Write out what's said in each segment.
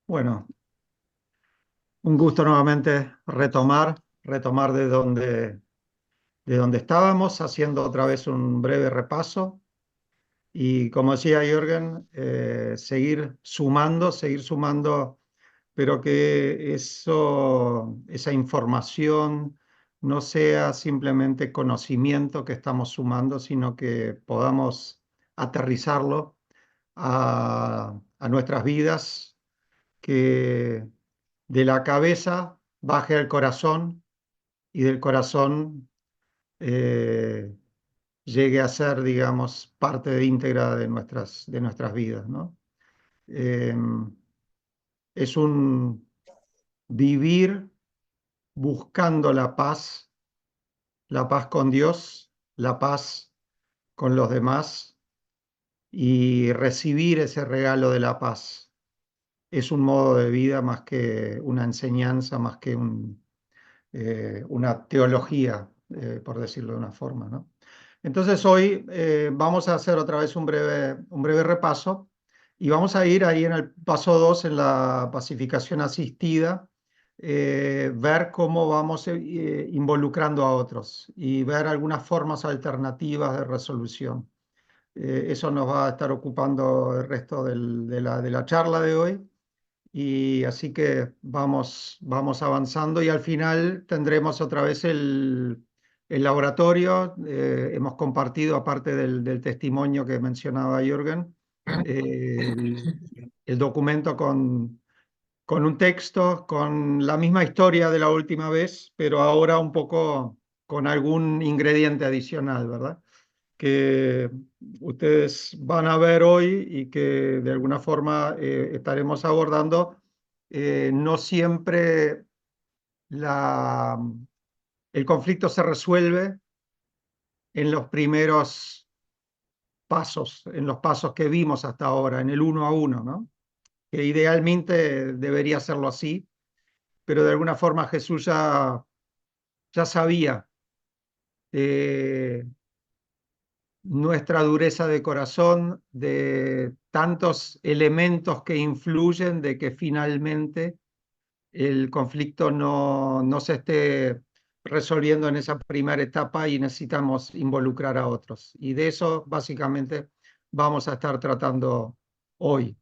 Bueno, un gusto nuevamente retomar de donde estábamos, haciendo otra vez un breve repaso y, como decía Jürgen, seguir sumando, pero que esa información no sea simplemente conocimiento que estamos sumando, sino que podamos aterrizarlo a nuestras vidas, que de la cabeza baje al corazón y del corazón eh, llegue a ser, digamos, parte íntegra de nuestras vidas, ¿no? Eh, es un vivir buscando la paz con Dios, la paz con los demás y recibir ese regalo de la paz. Es un modo de vida más que una enseñanza, más que una teología, por decirlo de una forma, ¿no? Entonces hoy vamos a hacer otra vez un breve repaso y vamos a ir ahí en el paso 2 en la pacificación asistida, ver cómo vamos involucrando a otros y ver algunas formas alternativas de resolución. Eso nos va a estar ocupando el resto de la charla de hoy. Y así que vamos avanzando y al final tendremos otra vez el laboratorio. Hemos compartido, aparte del testimonio que mencionaba Jürgen, el, el documento con un texto, con la misma historia de la última vez, pero ahora un poco con algún ingrediente adicional, ¿verdad? Que ustedes van a ver hoy y que de alguna forma estaremos abordando. No siempre la, el conflicto se resuelve en los primeros pasos, en los pasos que vimos hasta ahora, en el uno a uno, ¿no? Que idealmente debería serlo así, pero de alguna forma Jesús ya sabía eh, nuestra dureza de corazón, de tantos elementos que influyen de que finalmente el conflicto no se esté resolviendo en esa primera etapa y necesitamos involucrar a otros. Y de eso básicamente vamos a estar tratando hoy.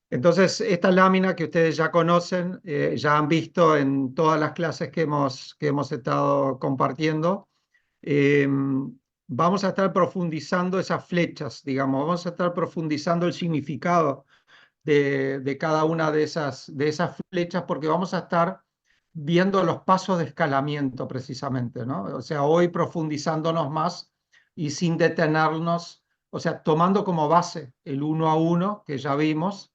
Entonces, esta lámina que ustedes ya conocen, ya han visto en todas las clases que hemos estado compartiendo, eh, vamos a estar profundizando esas flechas, digamos, vamos a estar profundizando el significado de cada una de esas flechas, porque vamos a estar viendo los pasos de escalamiento precisamente, ¿no? O sea, hoy profundizándonos más y sin detenernos, o sea, tomando como base el uno a uno que ya vimos,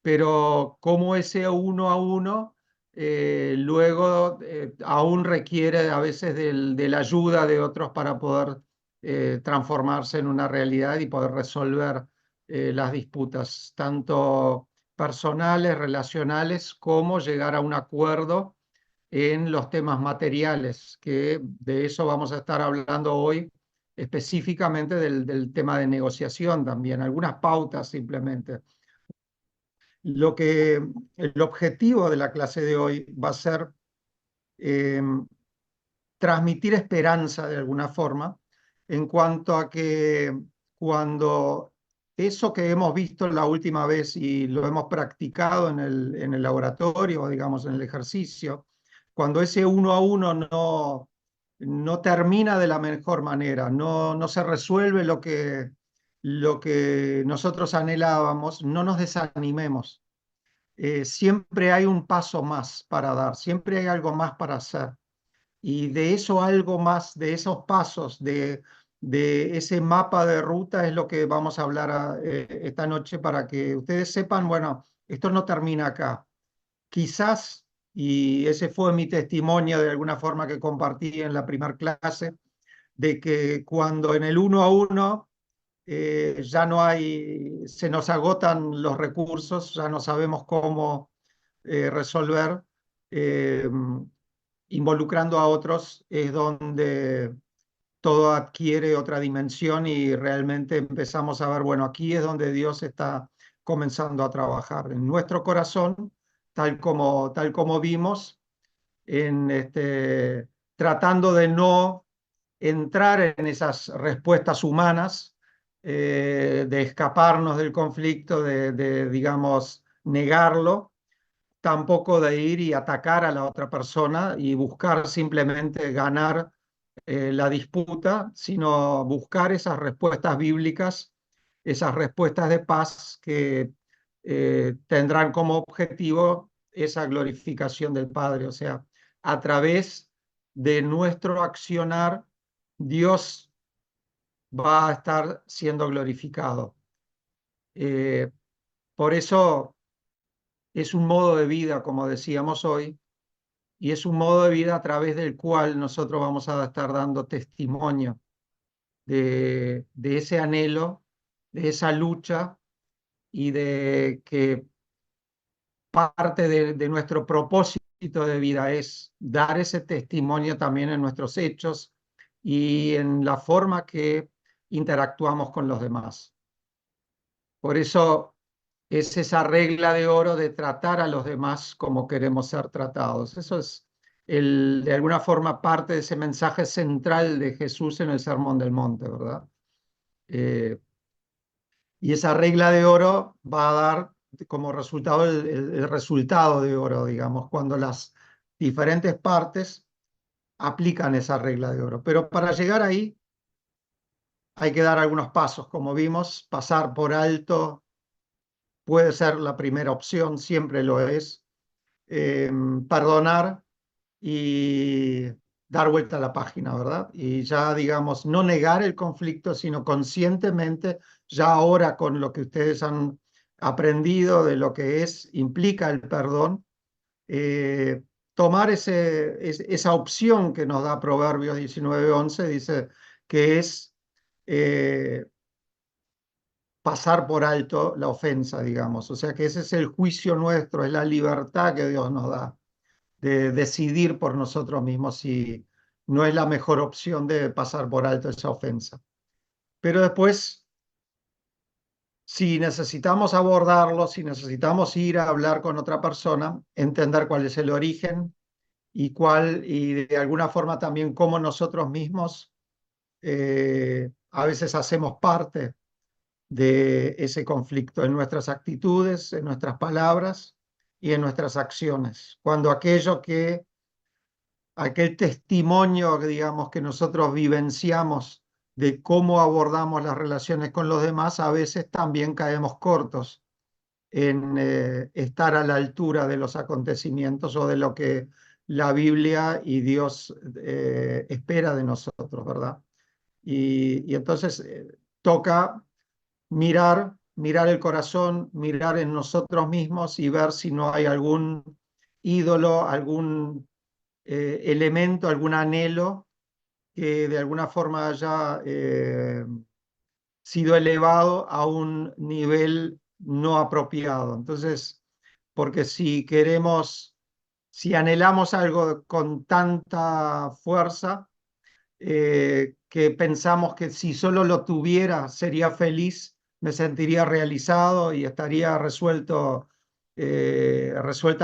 pero cómo ese uno a uno luego aún requiere a veces de la ayuda de otros para poder transformarse en una realidad y poder resolver las disputas, tanto personales, relacionales, como llegar a un acuerdo en los temas materiales, que de eso vamos a estar hablando hoy, específicamente del tema de negociación también, algunas pautas simplemente. El objetivo de la clase de hoy va a ser eh, transmitir esperanza de alguna forma en cuanto a que cuando eso que hemos visto la última vez y lo hemos practicado en el laboratorio, digamos, en el ejercicio, cuando ese uno a uno no termina de la mejor manera, no se resuelve lo que nosotros anhelábamos, no nos desanimemos. Siempre hay un paso más para dar, siempre hay algo más para hacer. Y de eso algo más, de esos pasos, de ese mapa de ruta es lo que vamos a hablar esta noche para que ustedes sepan, bueno, esto no termina acá. Quizás, y ese fue mi testimonio de alguna forma que compartí en la primera clase, de que cuando en el uno a uno ya no hay, se nos agotan los recursos, ya no sabemos cómo resolver, eh, involucrando a otros, es donde todo adquiere otra dimensión y realmente empezamos a ver, bueno, aquí es donde Dios está comenzando a trabajar en nuestro corazón tal como vimos, tratando de no entrar en esas respuestas humanas, de escaparnos del conflicto, digamos, negarlo, tampoco de ir y atacar a la otra persona y buscar simplemente ganar la disputa, sino buscar esas respuestas bíblicas, esas respuestas de paz que tendrán como objetivo esa glorificación del Padre. O sea, a través de nuestro accionar, Dios va a estar siendo glorificado. Eh, por eso es un modo de vida, como decíamos hoy, y es un modo de vida a través del cual nosotros vamos a estar dando testimonio de ese anhelo, de esa lucha y de que parte de nuestro propósito de vida es dar ese testimonio también en nuestros hechos y en la forma que interactuamos con los demás. Por eso es esa regla de oro de tratar a los demás como queremos ser tratados. Eso es de alguna forma parte de ese mensaje central de Jesús en el Sermón del Monte, ¿verdad? Eh, y esa regla de oro va a dar como resultado el resultado de oro, digamos, cuando las diferentes partes aplican esa regla de oro. Pero para llegar ahí hay que dar algunos pasos, como vimos, pasar por alto puede ser la primera opción, siempre lo es, eh, perdonar y dar vuelta a la página, ¿verdad? Y ya, digamos, no negar el conflicto, sino conscientemente, ya ahora con lo que ustedes han aprendido de lo que implica el perdón, eh, tomar esa opción que nos da Proverbios 19:11, dice que es eh, pasar por alto la ofensa, digamos. O sea que ese es el juicio nuestro, es la libertad que Dios nos da de decidir por nosotros mismos si no es la mejor opción de pasar por alto esa ofensa. Pero después, si necesitamos abordarlo, si necesitamos ir a hablar con otra persona, entender cuál es el origen y de alguna forma también cómo nosotros mismos a veces hacemos parte de ese conflicto en nuestras actitudes, en nuestras palabras y en nuestras acciones. Cuando aquel testimonio, digamos, que nosotros vivenciamos de cómo abordamos las relaciones con los demás, a veces también caemos cortos en estar a la altura de los acontecimientos o de lo que la Biblia y Dios espera de nosotros, ¿verdad? Y entonces toca mirar el corazón, mirar en nosotros mismos y ver si no hay algún ídolo, algún elemento, algún anhelo que de alguna forma haya sido elevado a un nivel no apropiado. Entonces, porque si anhelamos algo con tanta fuerza, que pensamos que si solo lo tuviera sería feliz, me sentiría realizado y estaría resuelta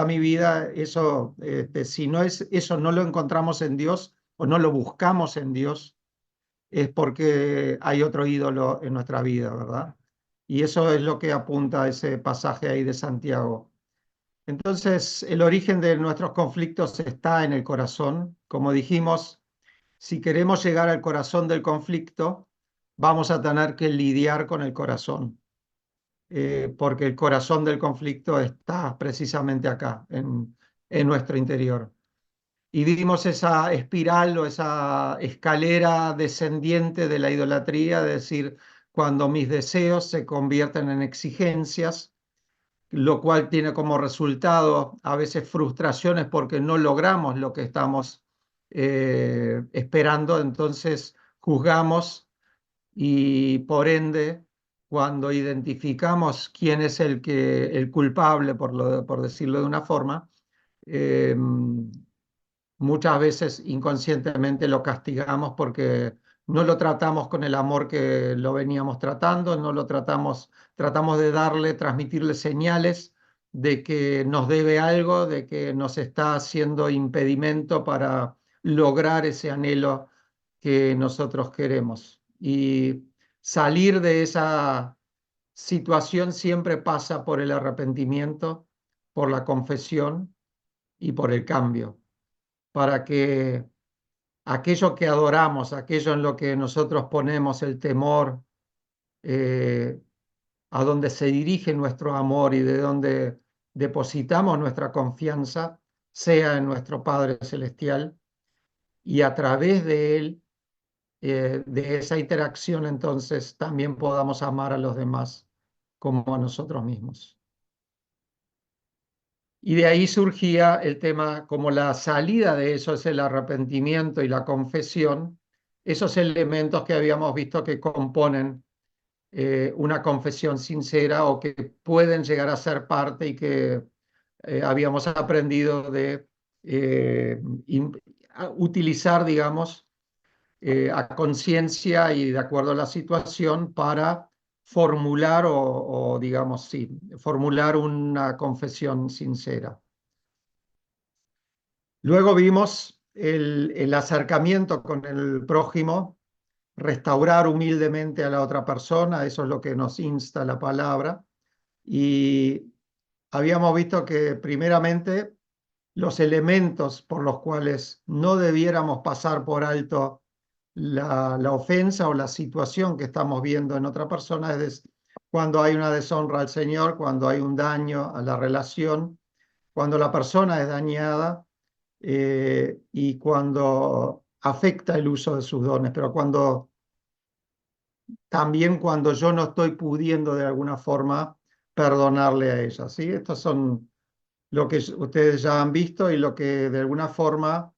mi vida. Eso, si no es eso, no lo encontramos en Dios o no lo buscamos en Dios, es porque hay otro ídolo en nuestra vida, ¿verdad? Y eso es lo que apunta ese pasaje ahí de Santiago. Entonces, el origen de nuestros conflictos está en el corazón. Como dijimos, si queremos llegar al corazón del conflicto, vamos a tener que lidiar con el corazón, porque el corazón del conflicto está precisamente acá, en nuestro interior. Y vimos esa espiral o esa escalera descendiente de la idolatría, es decir, cuando mis deseos se convierten en exigencias, lo cual tiene como resultado a veces frustraciones porque no logramos lo que estamos esperando, entonces juzgamos y por ende, cuando identificamos quién es el culpable, por decirlo de una forma, eh, muchas veces inconscientemente lo castigamos porque no lo tratamos con el amor que lo veníamos tratando, no lo tratamos de darle, transmitirle señales de que nos debe algo, de que nos está haciendo impedimento para lograr ese anhelo que nosotros queremos. Y salir de esa situación siempre pasa por el arrepentimiento, por la confesión y por el cambio, para que aquello que adoramos, aquello en lo que nosotros ponemos el temor, eh, a donde se dirige nuestro amor y de donde depositamos nuestra confianza, sea en nuestro Padre Celestial, y a través de Él, de esa interacción, entonces también podamos amar a los demás como a nosotros mismos. Y de ahí surgía el tema, como la salida de eso es el arrepentimiento y la confesión, esos elementos que habíamos visto que componen una confesión sincera o que pueden llegar a ser parte y que habíamos aprendido de eh, utilizar, digamos, a conciencia y de acuerdo a la situación para formular o, digamos, sí, formular una confesión sincera. Luego vimos el acercamiento con el prójimo, restaurar humildemente a la otra persona, eso es lo que nos insta la palabra. Y habíamos visto que primeramente los elementos por los cuales no debiéramos pasar por alto la ofensa o la situación que estamos viendo en otra persona es cuando hay una deshonra al Señor, cuando hay un daño a la relación, cuando la persona es dañada y cuando afecta el uso de sus dones, pero también cuando yo no estoy pudiendo de alguna forma perdonarle a ella, ¿sí? Estos son lo que ustedes ya han visto y lo que de alguna forma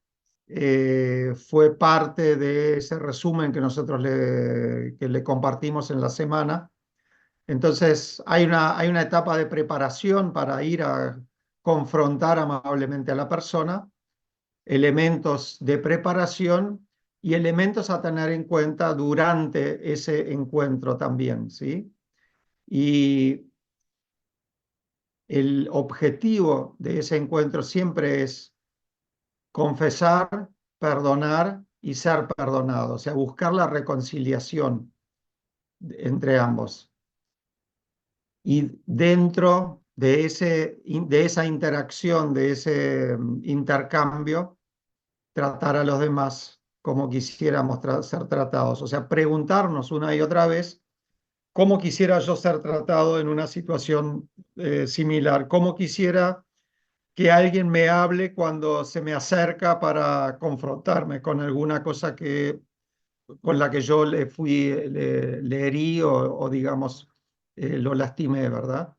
fue parte de ese resumen que nosotros que le compartimos en la semana. Entonces, hay una etapa de preparación para ir a confrontar amablemente a la persona, elementos de preparación y elementos a tener en cuenta durante ese encuentro también, ¿sí? Y el objetivo de ese encuentro siempre es confesar, perdonar y ser perdonado, o sea, buscar la reconciliación entre ambos. Y dentro de esa interacción, de ese intercambio, tratar a los demás como quisiéramos ser tratados. O sea, preguntarnos una y otra vez cómo quisiera yo ser tratado en una situación similar, cómo quisiera que alguien me hable cuando se me acerca para confrontarme con alguna cosa con la que yo le herí o digamos, lo lastimé, ¿verdad?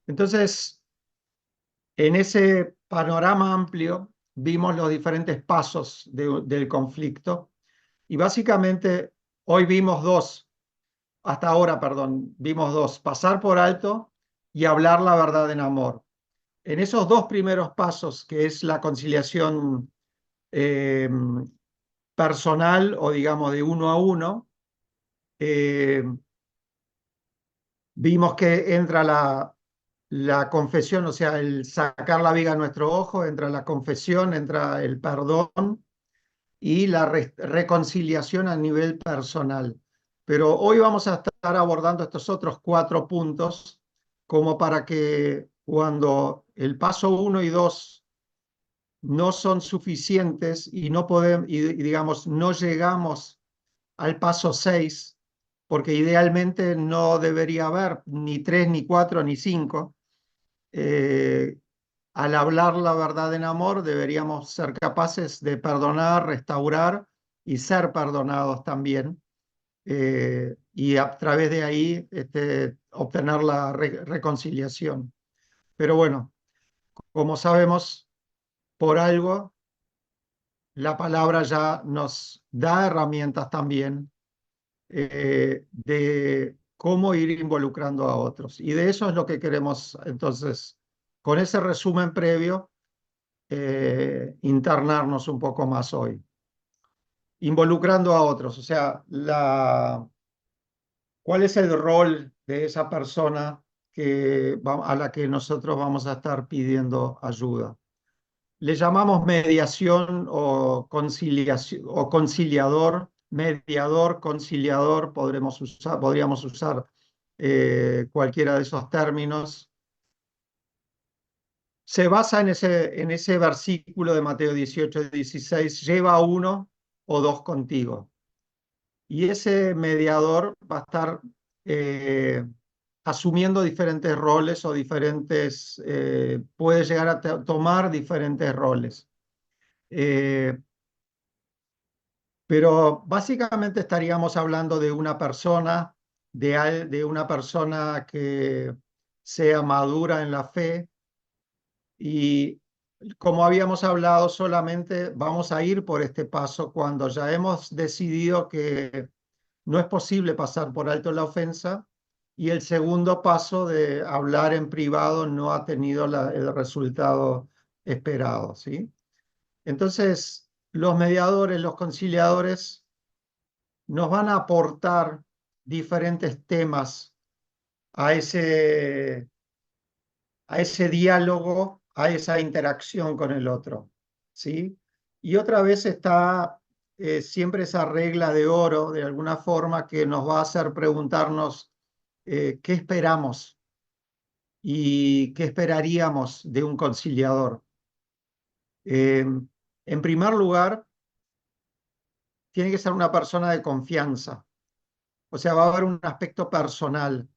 Entonces, en ese panorama amplio vimos los diferentes pasos del conflicto y básicamente hoy vimos dos, hasta ahora, perdón, vimos dos, pasar por alto y hablar la verdad en amor. En esos dos primeros pasos, que es la conciliación eh, personal o digamos de uno a uno, eh, vimos que entra la confesión, o sea, el sacar la viga a nuestro ojo, entra la confesión, entra el perdón y la reconciliación a nivel personal. Pero hoy vamos a estar abordando estos otros cuatro puntos como para que cuando el paso uno y dos no son suficientes y no podemos, y digamos, no llegamos al paso 6 porque idealmente no debería haber ni 3 ni 4 ni 5 al hablar la verdad en amor, deberíamos ser capaces de perdonar, restaurar y ser perdonados también. Y a través de ahí obtener la reconciliación. Pero bueno, como sabemos, por algo la palabra ya nos da herramientas también de cómo ir involucrando a otros. Y de eso es lo que queremos, entonces, con ese resumen previo, internarnos un poco más hoy. Involucrando a otros, o sea, ¿cuál es el rol de esa persona a la que nosotros vamos a estar pidiendo ayuda. Le llamamos mediación o conciliación o conciliador, mediador, conciliador, podríamos usar cualquiera de esos términos. Se basa en ese versículo de Mateo 18-16: lleva uno o dos contigo. Y ese mediador va a estar eh, asumiendo diferentes roles o puede llegar a tomar diferentes roles. Eh, pero básicamente estaríamos hablando de una persona, de una persona que sea madura en la fe, y como habíamos hablado, solamente vamos a ir por este paso cuando ya hemos decidido que no es posible pasar por alto la ofensa, y el segundo paso de hablar en privado no ha tenido el resultado esperado, ¿sí? Entonces, los mediadores, los conciliadores, nos van a aportar diferentes temas a a ese diálogo, a esa interacción con el otro, ¿sí? Y otra vez está siempre esa regla de oro, de alguna forma, que nos va a hacer preguntarnos qué esperamos y qué esperaríamos de un conciliador. En primer lugar, tiene que ser una persona de confianza, o sea, va a haber un aspecto personal.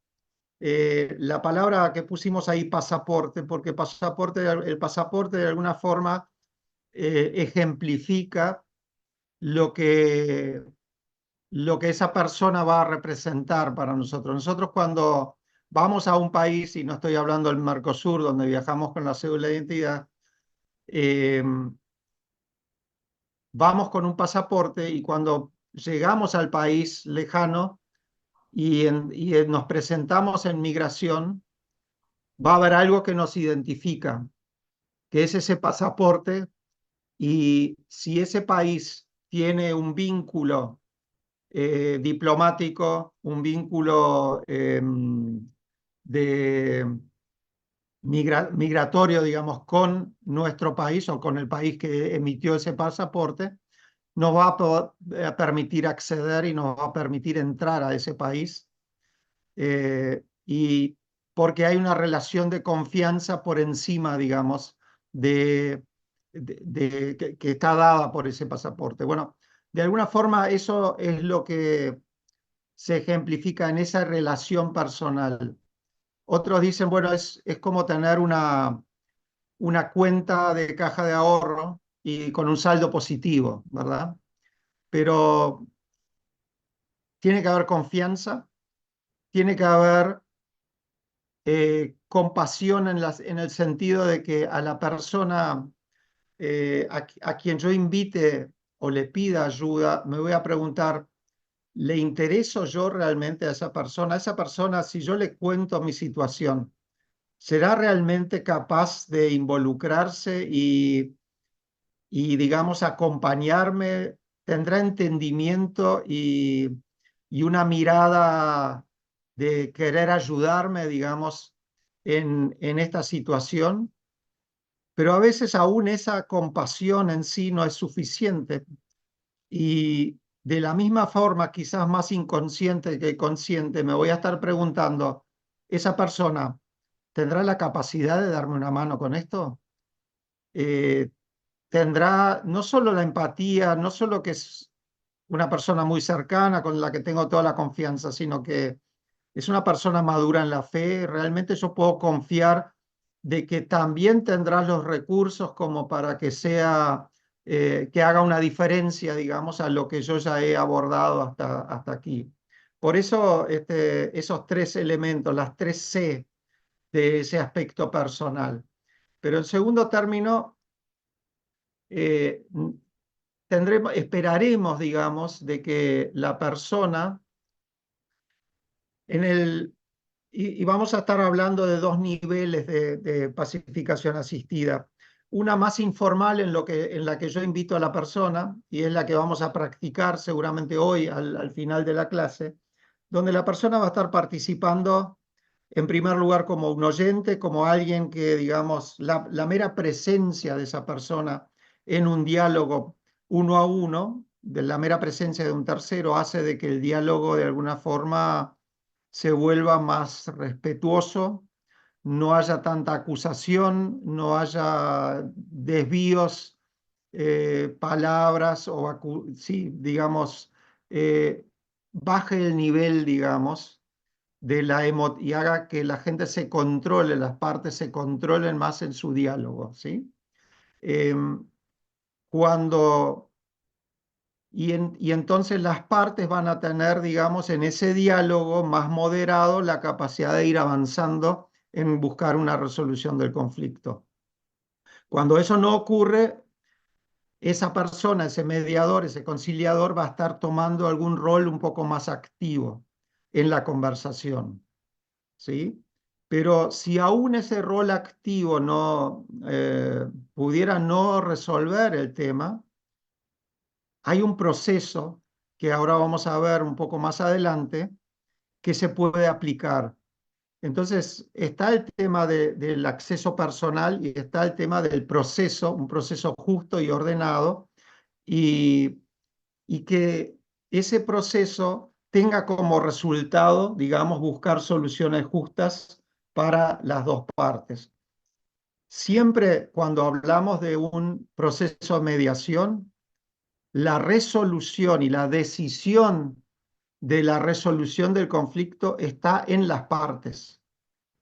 La palabra que pusimos ahí, pasaporte, porque el pasaporte de alguna forma ejemplifica lo que, lo que esa persona va a representar para nosotros. Nosotros cuando vamos a un país, y no estoy hablando del Mercosur, donde viajamos con la cédula de identidad, eh, vamos con un pasaporte, y cuando llegamos al país lejano nos presentamos en migración, va a haber algo que nos identifica, que es ese pasaporte. Y si ese país tiene un vínculo diplomático, un vínculo de migratorio, digamos, con nuestro país o con el país que emitió ese pasaporte, nos va a permitir acceder y nos va a permitir entrar a ese país. Y porque hay una relación de confianza por encima, digamos, que está dada por ese pasaporte. Bueno, de alguna forma eso es lo que se ejemplifica en esa relación personal. Otros dicen, bueno, es como tener una cuenta de caja de ahorro y con un saldo positivo, ¿verdad? Pero tiene que haber confianza, tiene que haber compasión en el sentido de que a la persona a quien yo invite o le pida ayuda, me voy a preguntar, ¿le intereso yo realmente a esa persona? A esa persona, si yo le cuento mi situación, ¿será realmente capaz de involucrarse digamos, acompañarme? ¿Tendrá entendimiento y una mirada de querer ayudarme, digamos, en esta situación? Pero a veces aún esa compasión en sí no es suficiente, y de la misma forma, quizás más inconsciente que consciente, me voy a estar preguntando, ¿esa persona tendrá la capacidad de darme una mano con esto? Eh, ¿Tendrá no solo la empatía, no solo que es una persona muy cercana con la que tengo toda la confianza, sino que es una persona madura en la fe? ¿Realmente yo puedo confiar de que también tendrá los recursos como para que que haga una diferencia, digamos, a lo que yo ya he abordado hasta aquí? Por eso esos tres elementos, las tres C de ese aspecto personal. Pero en segundo término, eh, esperaremos, digamos, de que la persona en el y vamos a estar hablando de dos niveles de pacificación asistida. Una más informal, en la que yo invito a la persona, y es la que vamos a practicar seguramente hoy al final de la clase, donde la persona va a estar participando en primer lugar como un oyente, como alguien que, digamos, la mera presencia de esa persona en un diálogo uno a uno, de la mera presencia de un tercero, hace de que el diálogo de alguna forma se vuelva más respetuoso, no haya tanta acusación, no haya desvíos, palabras o, sí, digamos, baje el nivel, digamos, de la y haga que la gente se controle, las partes se controlen más en su diálogo, ¿sí? Em, cuando, y entonces las partes van a tener, digamos, en ese diálogo más moderado la capacidad de ir avanzando en buscar una resolución del conflicto. Cuando eso no ocurre, esa persona, ese mediador, ese conciliador va a estar tomando algún rol un poco más activo en la conversación, ¿sí? Pero si aún ese rol activo no pudiera no resolver el tema, hay un proceso que ahora vamos a ver un poco más adelante que se puede aplicar. Entonces, está el tema del acceso personal y está el tema del proceso, un proceso justo y ordenado, y, y que ese proceso tenga como resultado, digamos, buscar soluciones justas para las dos partes. Siempre cuando hablamos de un proceso de mediación, la resolución y la decisión de la resolución del conflicto está en las partes.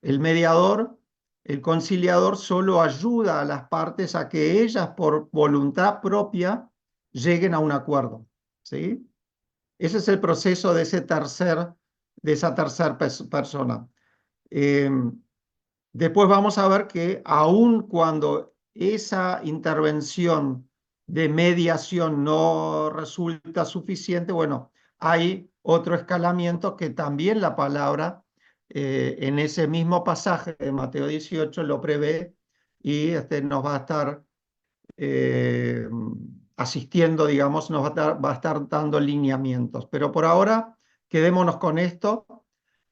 El mediador, el conciliador, solo ayuda a las partes a que ellas por voluntad propia lleguen a un acuerdo, ¿sí? Ese es el proceso de, de esa tercera persona. Eh, Después vamos a ver que aun cuando esa intervención de mediación no resulta suficiente, bueno, hay otro escalamiento que también la palabra en ese mismo pasaje de Mateo 18 lo prevé y nos va a estar eh, asistiendo, digamos, va a estar dando lineamientos. Pero por ahora, quedémonos con esto.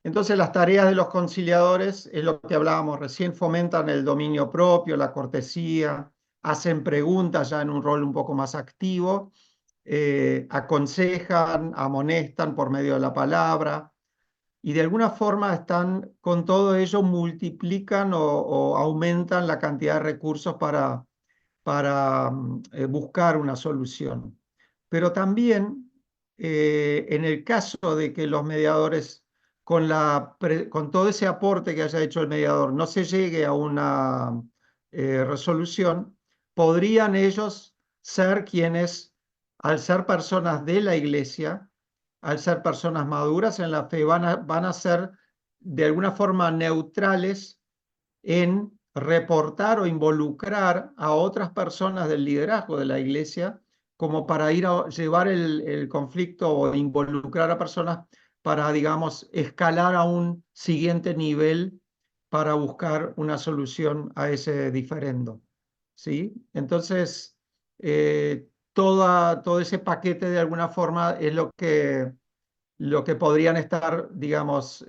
Entonces, las tareas de los conciliadores es lo que hablábamos recién, fomentan el dominio propio, la cortesía, hacen preguntas ya en un rol un poco más activo, aconsejan, amonestan por medio de la palabra y de alguna forma están, con todo ello, multiplican o aumentan la cantidad de recursos para buscar una solución. Pero también en el caso de que los mediadores, con todo ese aporte que haya hecho el mediador, no se llegue a una resolución, podrían ellos ser quienes, al ser personas de la iglesia, al ser personas maduras en la fe, van a ser de alguna forma neutrales en reportar o involucrar a otras personas del liderazgo de la iglesia como para ir a llevar el conflicto o involucrar a personas para, digamos, escalar a un siguiente nivel para buscar una solución a ese diferendo. ¿Sí? Entonces, todo ese paquete de alguna forma es lo que podrían estar, digamos,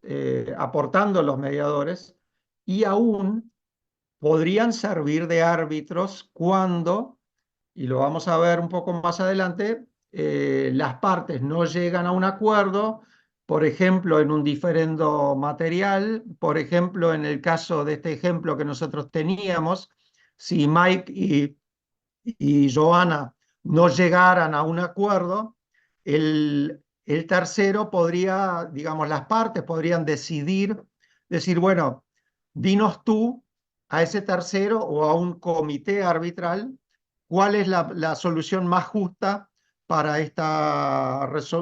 aportando los mediadores y aún podrían servir de árbitros cuando, y lo vamos a ver un poco más adelante, las partes no llegan a un acuerdo, por ejemplo, en un diferendo material, por ejemplo, en el caso de este ejemplo que nosotros teníamos, si Mike y Johanna no llegaran a un acuerdo, el tercero podría, digamos, las partes podrían decidir, decir, bueno, dinos tú a ese tercero o a un comité arbitral cuál es la solución más justa para,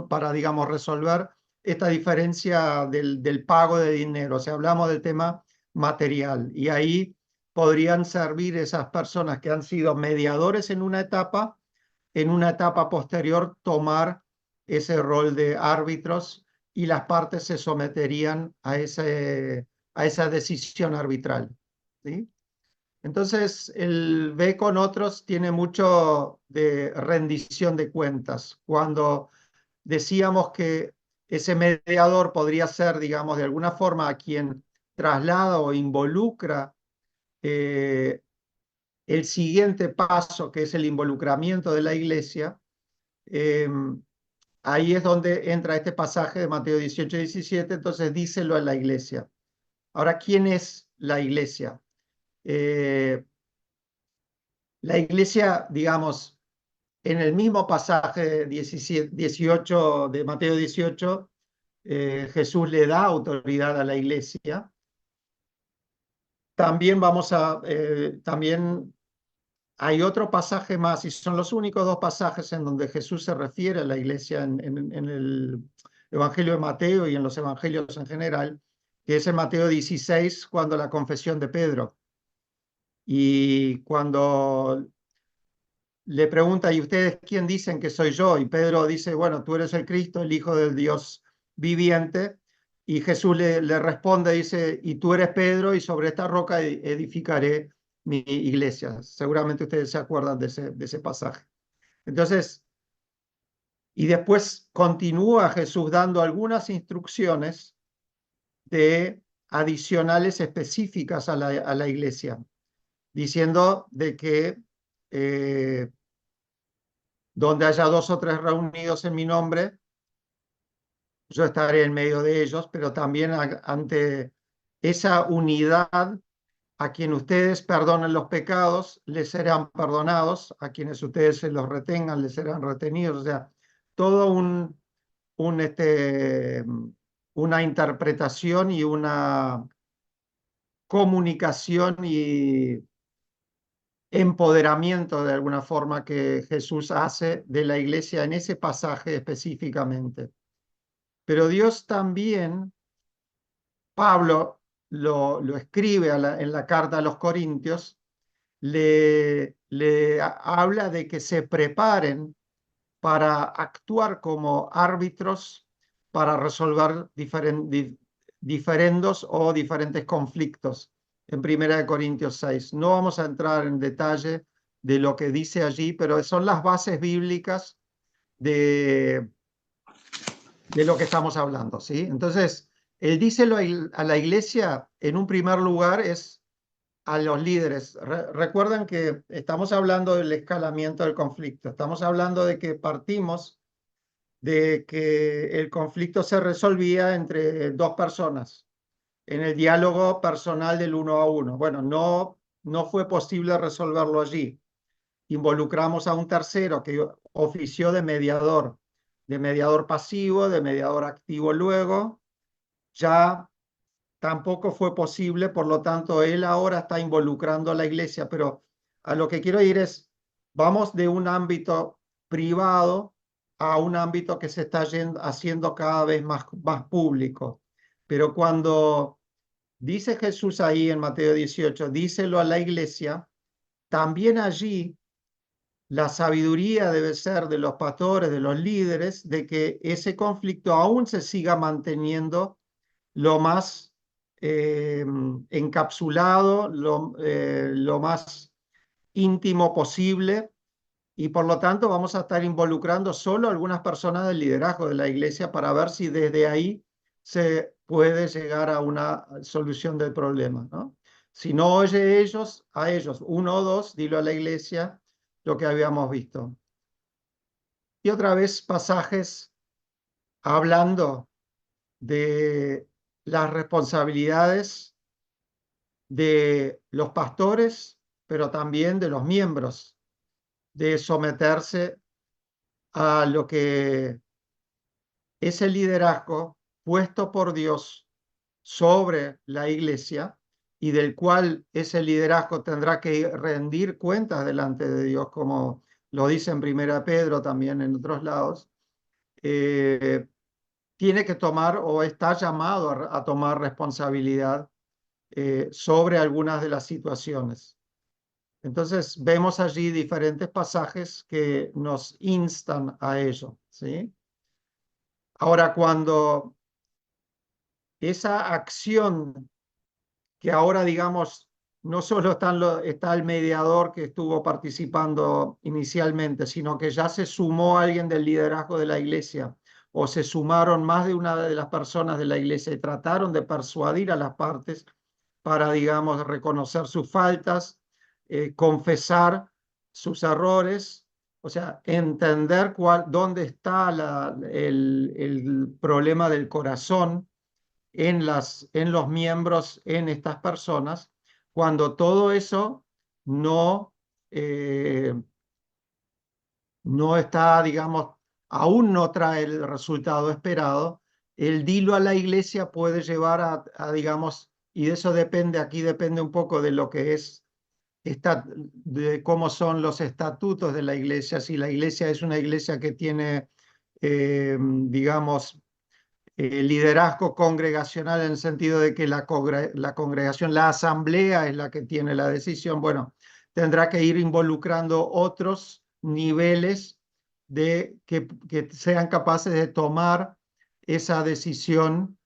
para digamos, resolver esta diferencia del pago de dinero. O sea, hablamos del tema material y ahí podrían servir esas personas que han sido mediadores en una etapa posterior tomar ese rol de árbitros y las partes se someterían a esa decisión arbitral. ¿Sí? Entonces, el B con otros tiene mucho de rendición de cuentas. Cuando decíamos que ese mediador podría ser, digamos, de alguna forma a quien traslada o involucra el siguiente paso, que es el involucramiento de la iglesia, eh, ahí es donde entra este pasaje de Mateo 18-17, entonces díselo a la iglesia. Ahora, ¿quién es la iglesia? La iglesia, digamos, en el mismo pasaje 18 de Mateo 18, Jesús le da autoridad a la iglesia. También también hay otro pasaje más, y son los únicos dos pasajes en donde Jesús se refiere a la iglesia en el Evangelio de Mateo y en los evangelios en general, que es en Mateo 16, cuando la confesión de Pedro. Y cuando le pregunta, ¿y ustedes quién dicen que soy yo? Y Pedro dice, bueno, tú eres el Cristo, el Hijo del Dios viviente. Y Jesús le responde, dice, y tú eres Pedro, y sobre esta roca edificaré mi iglesia. Seguramente ustedes se acuerdan de ese pasaje. Entonces, y después continúa Jesús dando algunas instrucciones de adicionales específicas a la iglesia, diciendo de que donde haya dos o tres reunidos en mi nombre, yo estaré en medio de ellos, pero también ante esa unidad, a quien ustedes perdonen los pecados, les serán perdonados, a quienes ustedes se los retengan, les serán retenidos. O sea, todo una interpretación y una comunicación y empoderamiento de alguna forma que Jesús hace de la iglesia en ese pasaje específicamente. Pero Dios también, Pablo lo escribe en la carta a los Corintios, le habla de que se preparen para actuar como árbitros para resolver diferendos o diferentes conflictos en 1 Corintios 6. No vamos a entrar en detalle de lo que dice allí, pero son las bases bíblicas de lo que estamos hablando, ¿sí? Entonces, él díselo a la iglesia, en un primer lugar, es a los líderes. Recuerden que estamos hablando del escalamiento del conflicto, estamos hablando de que partimos de que el conflicto se resolvía entre dos personas, en el diálogo personal del uno a uno. Bueno, no fue posible resolverlo allí. Involucramos a un tercero que ofició de mediador pasivo, de mediador activo luego. Ya tampoco fue posible, por lo tanto, él ahora está involucrando a la iglesia, pero a lo que quiero ir es, vamos de un ámbito privado a un ámbito que se está haciendo cada vez más público. Pero cuando dice Jesús ahí en Mateo 18, díselo a la iglesia, también allí la sabiduría debe ser de los pastores, de los líderes, de que ese conflicto aún se siga manteniendo lo más encapsulado, lo más íntimo posible, y por lo tanto vamos a estar involucrando solo algunas personas del liderazgo de la iglesia para ver si desde ahí se puede llegar a una solución del problema, ¿no? Si no oye a ellos, uno o dos, dilo a la iglesia lo que habíamos visto. Y otra vez pasajes hablando de las responsabilidades de los pastores, pero también de los miembros, de someterse a lo que es el liderazgo puesto por Dios sobre la iglesia y del cual ese liderazgo tendrá que rendir cuentas delante de Dios, como lo dice en 1 Pedro, también en otros lados. Tiene que tomar o está llamado a tomar responsabilidad sobre algunas de las situaciones. Entonces vemos allí diferentes pasajes que nos instan a ello, ¿sí? Ahora, cuando esa acción que ahora, digamos, no solo está el mediador que estuvo participando inicialmente, sino que ya se sumó alguien del liderazgo de la iglesia, o se sumaron más de una de las personas de la iglesia y trataron de persuadir a las partes para, digamos, reconocer sus faltas, confesar sus errores, o sea, entender dónde está el problema del corazón en los miembros, en estas personas, cuando todo eso no, eh, no está, digamos, aún no trae el resultado esperado, el dilo a la iglesia puede llevar digamos, y de eso depende, aquí depende un poco de lo que es, de cómo son los estatutos de la iglesia, si la iglesia es una iglesia que tiene, digamos, liderazgo congregacional en el sentido de que la congregación, la asamblea es la que tiene la decisión, bueno, tendrá que ir involucrando otros niveles que sean capaces de tomar esa decisión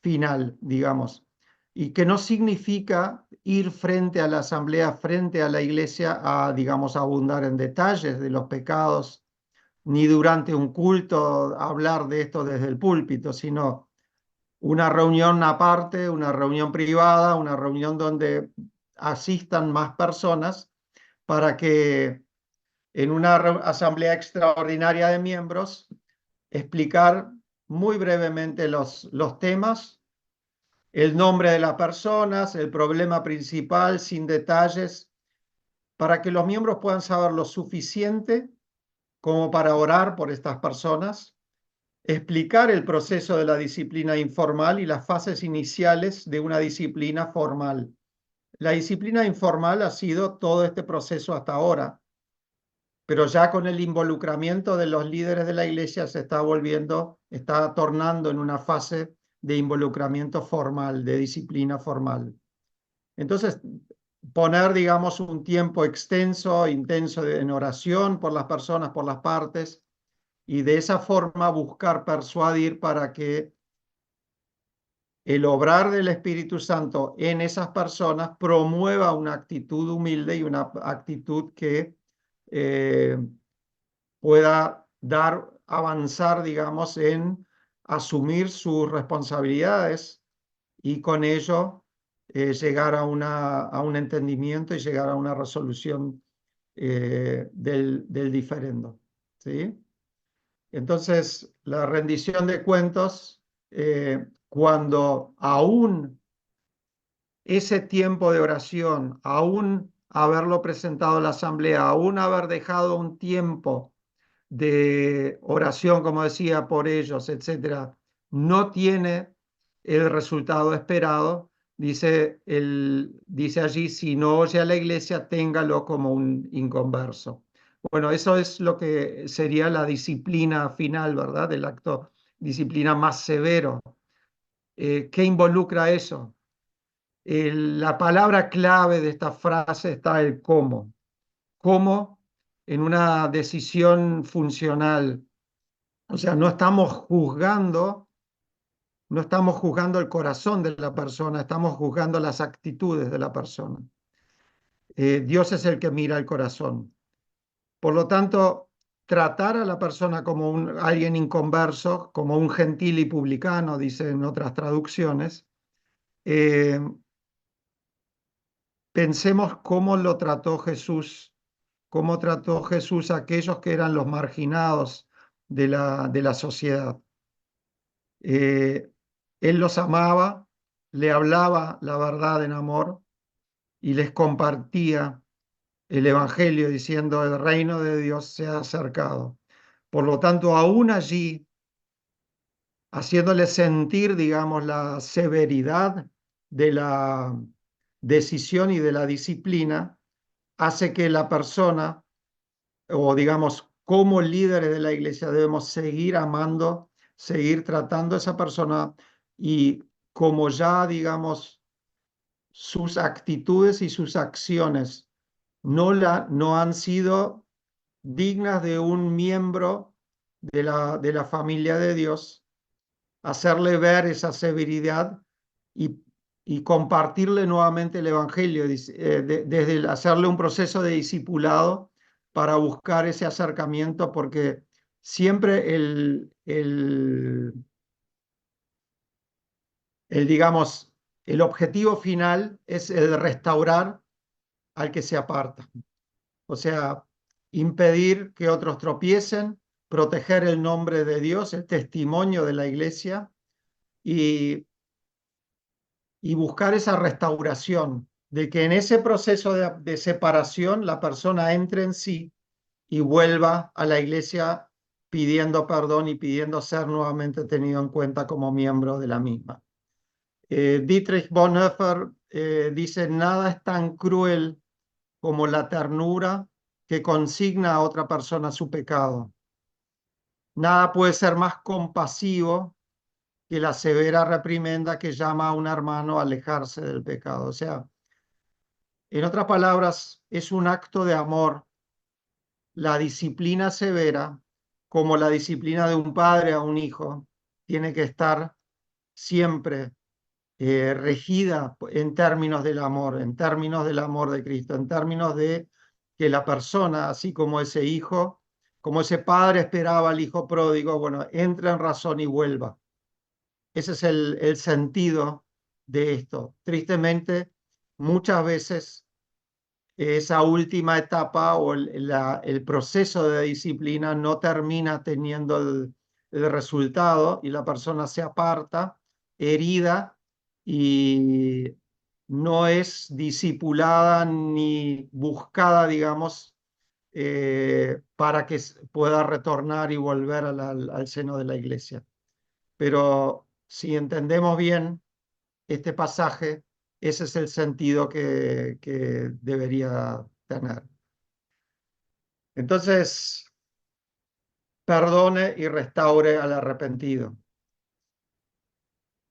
final, digamos. Y que no significa ir frente a la asamblea, frente a la iglesia, a, digamos, abundar en detalles de los pecados ni durante un culto hablar de esto desde el púlpito, sino una reunión aparte, una reunión privada, una reunión donde asistan más personas para que en una asamblea extraordinaria de miembros explicar muy brevemente los temas, el nombre de las personas, el problema principal, sin detalles, para que los miembros puedan saber lo suficiente como para orar por estas personas, explicar el proceso de la disciplina informal y las fases iniciales de una disciplina formal. La disciplina informal ha sido todo este proceso hasta ahora, pero ya con el involucramiento de los líderes de la iglesia se está volviendo, está tornando en una fase de involucramiento formal, de disciplina formal. Entonces, poner, digamos, un tiempo extenso, intenso en oración por las personas, por las partes, y de esa forma buscar persuadir para que el obrar del Espíritu Santo en esas personas promueva una actitud humilde y una actitud que eh, pueda avanzar, digamos, en asumir sus responsabilidades y con ello llegar a un entendimiento y llegar a una resolución del diferendo. ¿Sí? Entonces, la rendición de cuentos, cuando aún ese tiempo de oración, aún haberlo presentado a la asamblea, aún haber dejado un tiempo de oración, como decía, por ellos, etcétera, no tiene el resultado esperado, dice allí, si no oye a la iglesia, téngalo como un inconverso. Bueno, eso es lo que sería la disciplina final, ¿verdad? Del acto, disciplina más severo. ¿Qué involucra eso? La palabra clave de esta frase está el cómo. ¿Cómo? En una decisión funcional. O sea, no estamos juzgando el corazón de la persona, estamos juzgando las actitudes de la persona. Dios es el que mira el corazón. Por lo tanto, tratar a la persona como alguien inconverso, como un gentil y publicano, dice en otras traducciones, eh, pensemos cómo trató Jesús a aquellos que eran los marginados de la sociedad. Él los amaba, le hablaba la verdad en amor y les compartía el Evangelio diciendo el reino de Dios se ha acercado. Por lo tanto, aún allí, haciéndole sentir, digamos, la severidad de la decisión y de la disciplina, hace que la persona, o digamos, como líderes de la iglesia, debemos seguir amando, seguir tratando a esa persona y como ya, digamos, sus actitudes y sus acciones no han sido dignas de un miembro de la familia de Dios, hacerle ver esa severidad y, y compartirle nuevamente el Evangelio, hacerle un proceso de discipulado para buscar ese acercamiento, porque siempre digamos, el objetivo final es el restaurar al que se aparta. O sea, impedir que otros tropiecen, proteger el nombre de Dios, el testimonio de la iglesia y, y buscar esa restauración, de que en ese proceso de separación la persona entre en sí y vuelva a la iglesia pidiendo perdón y pidiendo ser nuevamente tenido en cuenta como miembro de la misma. Dietrich Bonhoeffer dice, nada es tan cruel como la ternura que consigna a otra persona su pecado. Nada puede ser más compasivo que la severa reprimenda que llama a un hermano a alejarse del pecado. O sea, en otras palabras, es un acto de amor la disciplina severa, como la disciplina de un padre a un hijo, tiene que estar siempre regida en términos del amor, en términos del amor de Cristo, en términos de que la persona, así como ese hijo, como ese padre esperaba al hijo pródigo, bueno, entre en razón y vuelva. Ese es el sentido de esto. Tristemente, muchas veces esa última etapa o el proceso de disciplina no termina teniendo el resultado y la persona se aparta, herida y no es discipulada ni buscada, digamos, para que pueda retornar y volver al seno de la iglesia. Pero si entendemos bien este pasaje, ese es el sentido que debería tener. Entonces, perdone y restaure al arrepentido.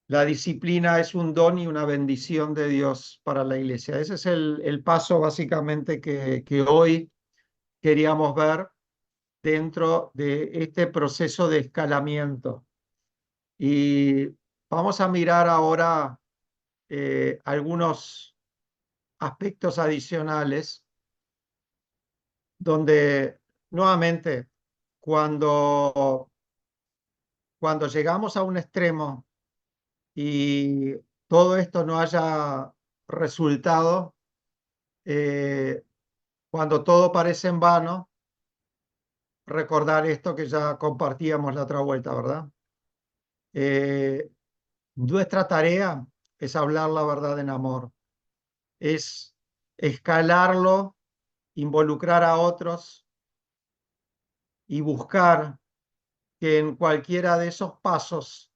La disciplina es un don y una bendición de Dios para la iglesia. Ese es el paso básicamente que hoy queríamos ver dentro de este proceso de escalamiento. Y vamos a mirar ahora algunos aspectos adicionales donde nuevamente cuando llegamos a un extremo y todo esto no haya resultado, eh, cuando todo parece en vano, recordar esto que ya compartíamos la otra vuelta, ¿verdad? Eh, Nuestra tarea es hablar la verdad en amor, es escalarlo, involucrar a otros y buscar que en cualquiera de esos pasos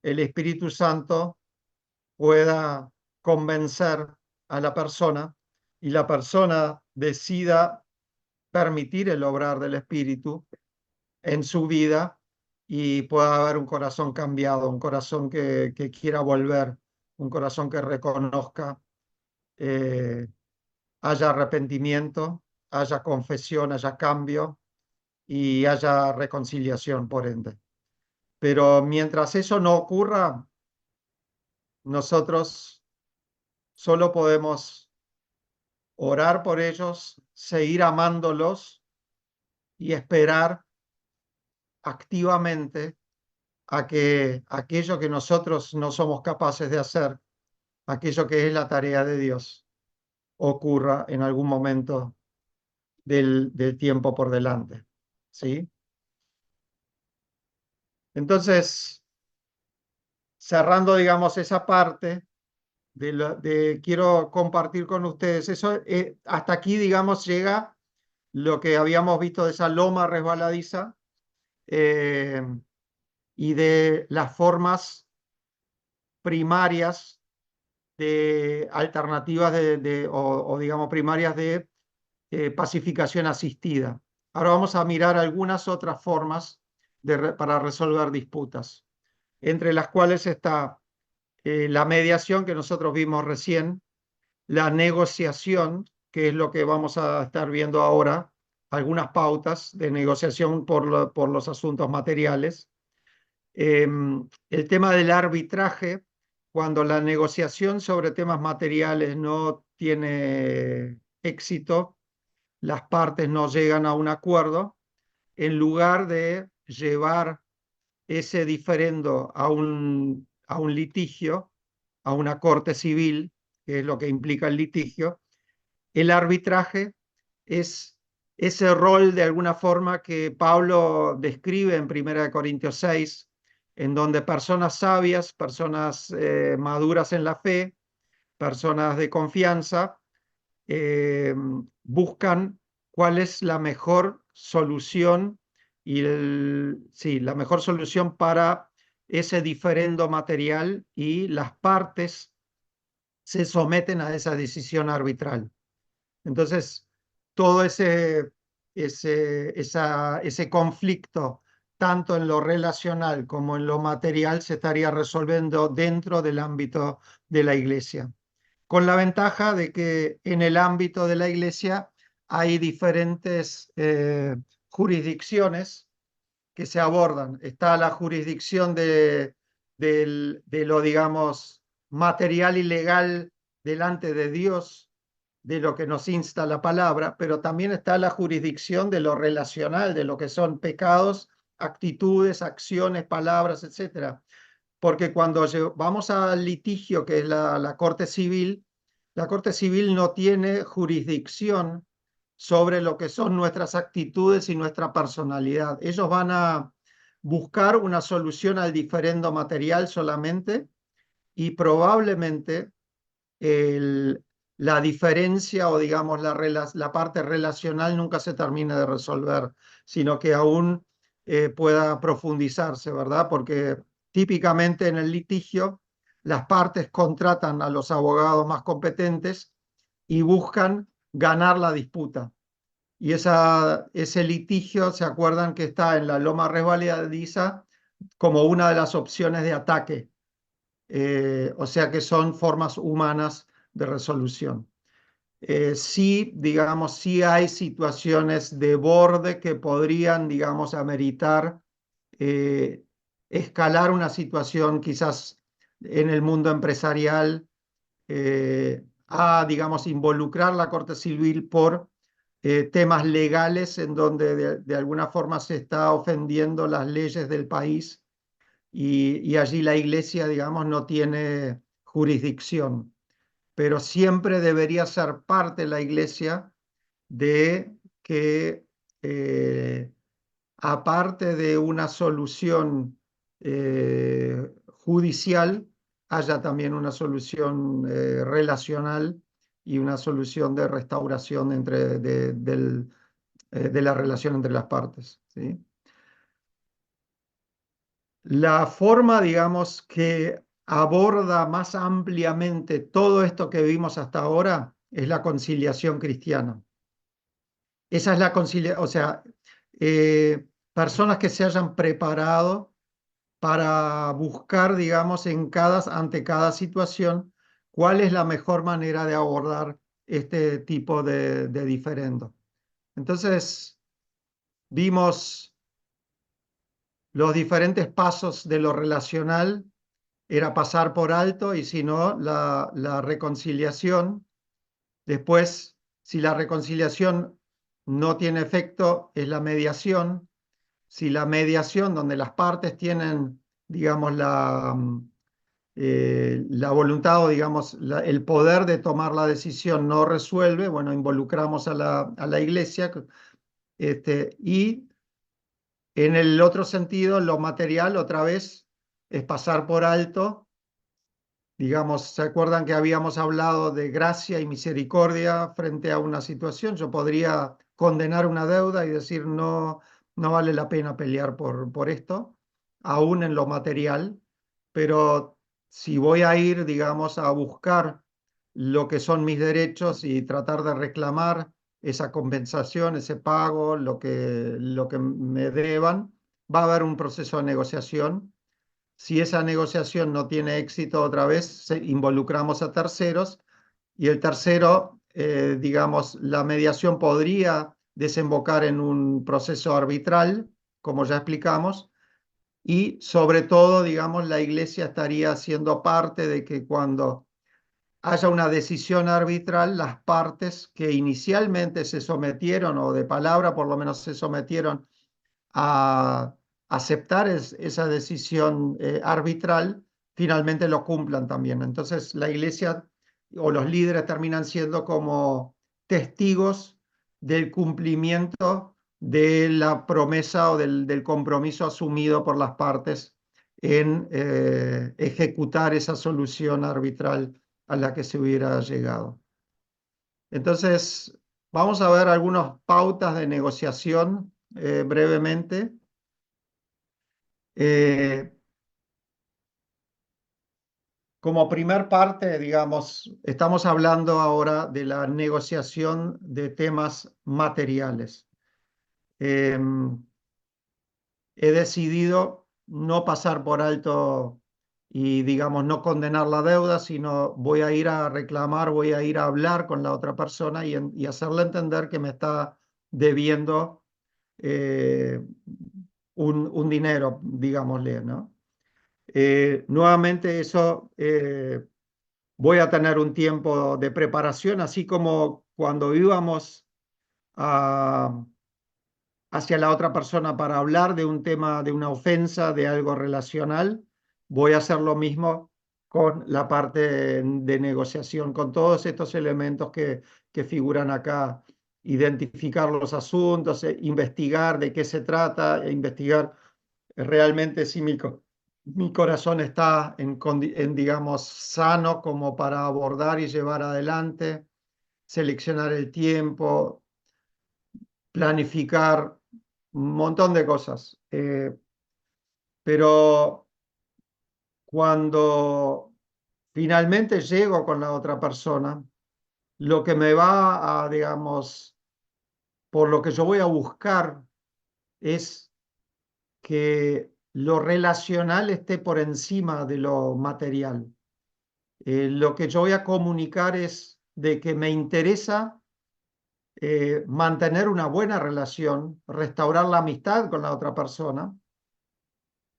el Espíritu Santo pueda convencer a la persona y la persona decida permitir el obrar del Espíritu en su vida y pueda haber un corazón cambiado, un corazón que quiera volver, un corazón que reconozca, eh, haya arrepentimiento, haya confesión, haya cambio y haya reconciliación, por ende. Pero mientras eso no ocurra, nosotros solo podemos orar por ellos, seguir amándolos y esperar activamente a que aquello que nosotros no somos capaces de hacer, aquello que es la tarea de Dios, ocurra en algún momento del tiempo por delante. ¿Sí? Entonces, cerrando, digamos, esa parte quiero compartir con ustedes, eso, hasta aquí, digamos, llega lo que habíamos visto de esa loma resbaladiza eh, y de las formas primarias de alternativas o digamos primarias de pacificación asistida. Ahora vamos a mirar algunas otras formas para resolver disputas, entre las cuales está la mediación que nosotros vimos recién, la negociación, que es lo que vamos a estar viendo ahora, algunas pautas de negociación por los asuntos materiales. El tema del arbitraje, cuando la negociación sobre temas materiales no tiene éxito, las partes no llegan a un acuerdo, en lugar de llevar ese diferendo a un litigio, a una corte civil, que es lo que implica el litigio, el arbitraje es ese rol de alguna forma que Pablo describe en 1 Corintios 6, en donde personas sabias, personas maduras en la fe, personas de confianza, eh, buscan cuál es la mejor solución sí, la mejor solución para ese diferendo material, y las partes se someten a esa decisión arbitral. Entonces, todo ese conflicto, tanto en lo relacional como en lo material, se estaría resolviendo dentro del ámbito de la iglesia, con la ventaja de que en el ámbito de la iglesia hay diferentes jurisdicciones que se abordan. Está la jurisdicción de lo, digamos, material y legal delante de Dios, de lo que nos insta la palabra, pero también está la jurisdicción de lo relacional, de lo que son pecados, actitudes, acciones, palabras, etcétera. Porque cuando vamos al litigio, que es la Corte Civil no tiene jurisdicción sobre lo que son nuestras actitudes y nuestra personalidad. Ellos van a buscar una solución al diferendo material solamente, y probablemente el- la diferencia, o digamos la parte relacional, nunca se termine de resolver, sino que aún pueda profundizarse, ¿verdad? Porque típicamente en el litigio las partes contratan a los abogados más competentes y buscan ganar la disputa. Y ese litigio, ¿se acuerdan que está en la loma resbaladiza como una de las opciones de ataque? O sea que son formas humanas de resolución. Sí, digamos, sí hay situaciones de borde que podrían, digamos, ameritar eh, escalar una situación quizás en el mundo empresarial, a, digamos, involucrar la Corte Civil por temas legales en donde de alguna forma se está ofendiendo las leyes del país, y allí la iglesia, digamos, no tiene jurisdicción, pero siempre debería ser parte la iglesia de que, aparte de una solución judicial, haya también una solución relacional y una solución de restauración de la relación entre las partes, ¿sí? La forma, digamos, que aborda más ampliamente todo esto que vimos hasta ahora es la conciliación cristiana. Esa es la conciliación, o sea, personas que se hayan preparado para buscar, digamos, ante cada situación, cuál es la mejor manera de abordar este tipo de diferendo. Entonces, vimos los diferentes pasos de lo relacional. Era pasar por alto, y si no, la reconciliación. Después, si la reconciliación no tiene efecto, es la mediación. Si la mediación, donde las partes tienen, digamos, la voluntad, o digamos, el poder de tomar la decisión, no resuelve, bueno, involucramos a la iglesia. Y en el otro sentido, lo material, otra vez, es pasar por alto. Digamos, ¿se acuerdan que habíamos hablado de gracia y misericordia frente a una situación? Yo podría condenar una deuda y decir, no, no vale la pena pelear por esto, aún en lo material, pero si voy a ir, digamos, a buscar lo que son mis derechos y tratar de reclamar esa compensación, ese pago, lo que me deban, va a haber un proceso de negociación. Si esa negociación no tiene éxito, otra vez involucramos a terceros, y el tercero, digamos, la mediación podría desembocar en un proceso arbitral, como ya explicamos, y sobre todo, digamos, la iglesia estaría siendo parte de que cuando haya una decisión arbitral, las partes que inicialmente se sometieron, o de palabra por lo menos se sometieron a aceptar esa decisión arbitral, finalmente lo cumplan también. Entonces la iglesia o los líderes terminan siendo como testigos del cumplimiento de la promesa o del compromiso asumido por las partes en ejecutar esa solución arbitral a la que se hubiera llegado. Entonces, vamos a ver algunas pautas de negociación brevemente. Eh, Como primer parte, digamos, estamos hablando ahora de la negociación de temas materiales. He decidido no pasar por alto y, digamos, no condenar la deuda, sino voy a ir a reclamar, voy a ir a hablar con la otra persona y hacerle entender que me está debiendo eh, un dinero, digámosle, ¿no? Nuevamente eso voy a tener un tiempo de preparación, así como cuando íbamos a hacia la otra persona para hablar de un tema, de una ofensa, de algo relacional, voy a hacer lo mismo con la parte de negociación, con todos estos elementos que figuran acá, identificar los asuntos, investigar de qué se trata, investigar realmente si mi corazón está digamos, sano como para abordar y llevar adelante, seleccionar el tiempo, planificar un montón de cosas. Pero cuando finalmente llego con la otra persona, lo que me va a, digamos, por lo que yo voy a buscar es que lo relacional esté por encima de lo material. Lo que yo voy a comunicar es de que me interesa mantener una buena relación, restaurar la amistad con la otra persona.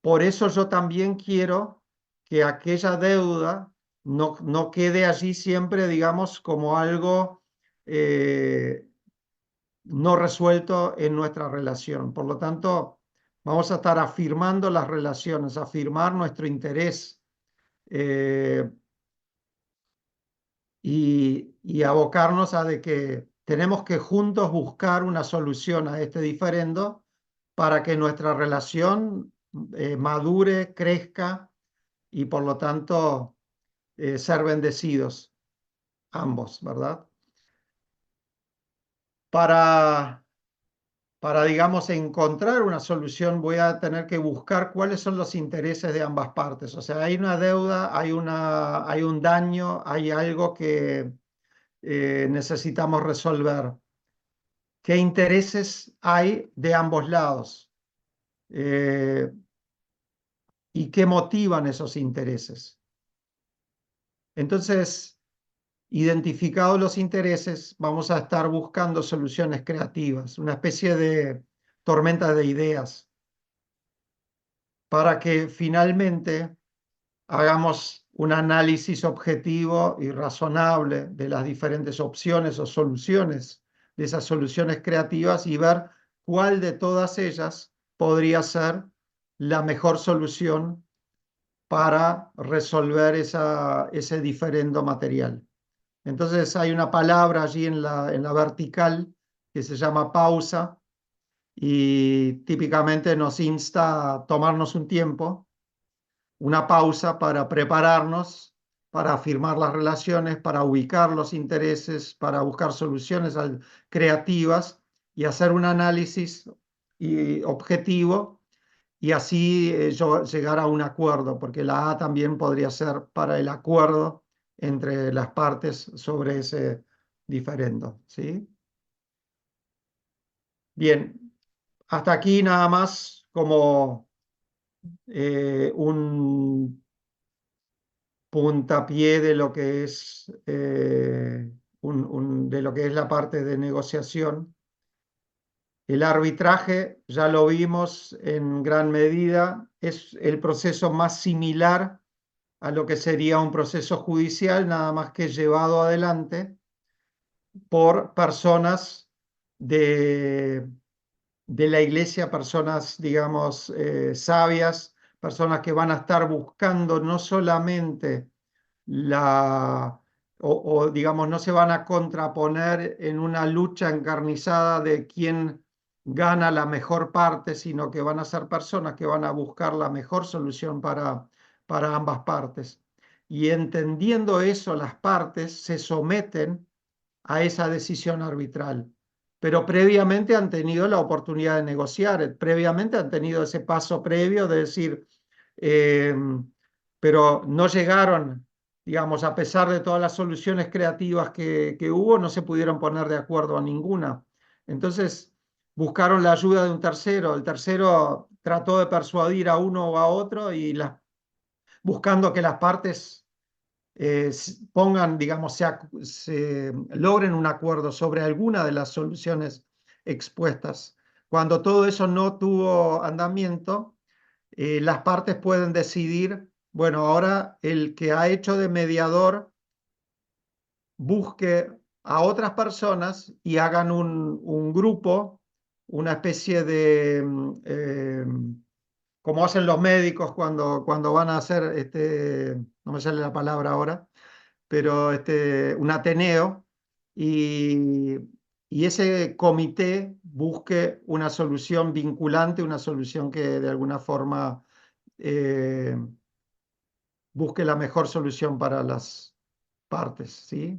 Por eso yo también quiero que aquella deuda no quede allí siempre, digamos, como algo eh, no resuelto en nuestra relación. Por lo tanto, vamos a estar afirmando las relaciones, afirmar nuestro interés eh, y abocarnos a de que tenemos que juntos buscar una solución a este diferendo para que nuestra relación madure, crezca y por lo tanto ser bendecidos ambos, ¿verdad? Para, digamos, encontrar una solución voy a tener que buscar cuáles son los intereses de ambas partes. O sea, hay una deuda, hay un daño, hay algo que necesitamos resolver. ¿Qué intereses hay de ambos lados? Eh, ¿Y qué motivan esos intereses? Entonces, identificados los intereses, vamos a estar buscando soluciones creativas, una especie de tormenta de ideas, para que finalmente hagamos un análisis objetivo y razonable de las diferentes opciones o soluciones, de esas soluciones creativas y ver cuál de todas ellas podría ser la mejor solución para resolver ese diferendo material. Entonces hay una palabra allí en la vertical que se llama pausa y típicamente nos insta a tomarnos un tiempo, una pausa para prepararnos, para afirmar las relaciones, para ubicar los intereses, para buscar soluciones creativas y hacer un análisis objetivo y así llegar a un acuerdo, porque la A también podría ser para el acuerdo entre las partes sobre ese diferendo, ¿sí? Bien, hasta aquí nada más como un puntapié de lo que es de lo que es la parte de negociación. El arbitraje, ya lo vimos en gran medida, es el proceso más similar a lo que sería un proceso judicial, nada más que llevado adelante por personas de de la iglesia, personas, digamos, sabias, personas que van a estar buscando no solamente la, digamos, no se van a contraponer en una lucha encarnizada de quién gana la mejor parte, sino que van a ser personas que van a buscar la mejor solución para ambas partes. Y entendiendo eso, las partes se someten a esa decisión arbitral. Pero previamente han tenido la oportunidad de negociar, previamente han tenido ese paso previo de decir, eh, pero no llegaron, digamos, a pesar de todas las soluciones creativas que hubo, no se pudieron poner de acuerdo a ninguna. Entonces buscaron la ayuda de un tercero, el tercero trató de persuadir a uno o a otro y buscando que las partes pongan, digamos, logren un acuerdo sobre alguna de las soluciones expuestas. Cuando todo eso no tuvo andamiento, las partes pueden decidir, bueno, ahora el que ha hecho de mediador busque a otras personas y hagan un grupo, una especie de, como hacen los médicos cuando van a hacer, no me sale la palabra ahora, pero un Ateneo, y, y ese comité busque una solución vinculante, una solución que de alguna forma eh, busque la mejor solución para las partes, ¿sí?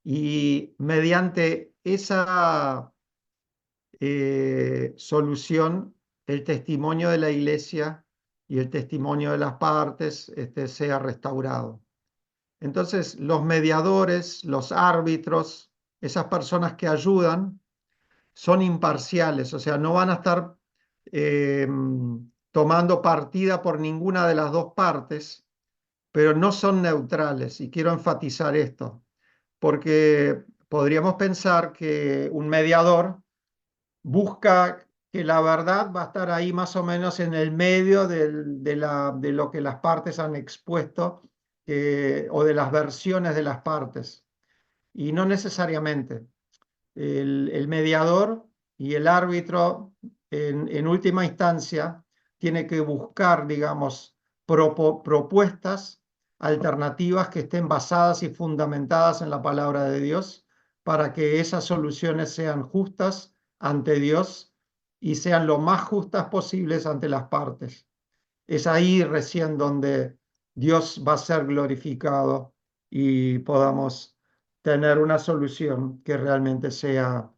Y mediante esa solución, el testimonio de la iglesia y el testimonio de las partes sea restaurado. Entonces, los mediadores, los árbitros, esas personas que ayudan, son imparciales, o sea, no van a estar eh, tomando partida por ninguna de las dos partes, pero no son neutrales. Y quiero enfatizar esto, porque podríamos pensar que un mediador busca que la verdad va a estar ahí más o menos en el medio de lo que las partes han expuesto o de las versiones de las partes. Y no necesariamente. El mediador y el árbitro, en última instancia, tiene que buscar, digamos, propuestas alternativas que estén basadas y fundamentadas en la palabra de Dios para que esas soluciones sean justas ante Dios y sean lo más justas posibles ante las partes. Es ahí recién donde Dios va a ser glorificado y podamos tener una solución que realmente sea